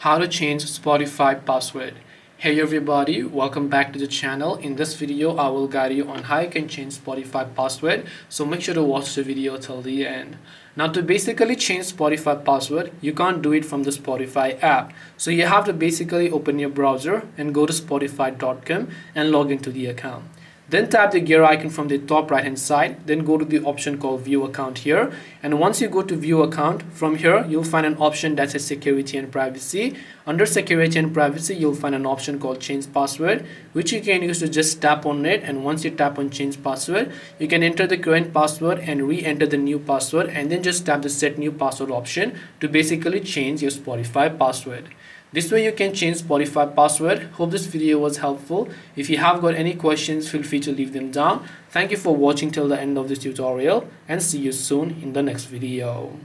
How to change Spotify password. Hey everybody, welcome back to the channel. In this video I will guide you on how you can change Spotify password, so make sure to watch the video till the end. Now to basically change Spotify password, you can't do it from the Spotify app, so you have to basically open your browser and go to spotify.com and log into the account. Then tap the gear icon from the top right hand side, then go to the option called view account here, and once you go to view account, from here you'll find an option that says security and privacy. Under security and privacy you'll find an option called change password, which you can use to just tap on it, and once you tap on change password you can enter the current password and re-enter the new password, and then just tap the set new password option to basically change your Spotify password. This way you can change Spotify password. Hope this video was helpful. If you have got any questions, feel free to leave them down. Thank you for watching till the end of this tutorial, and see you soon in the next video.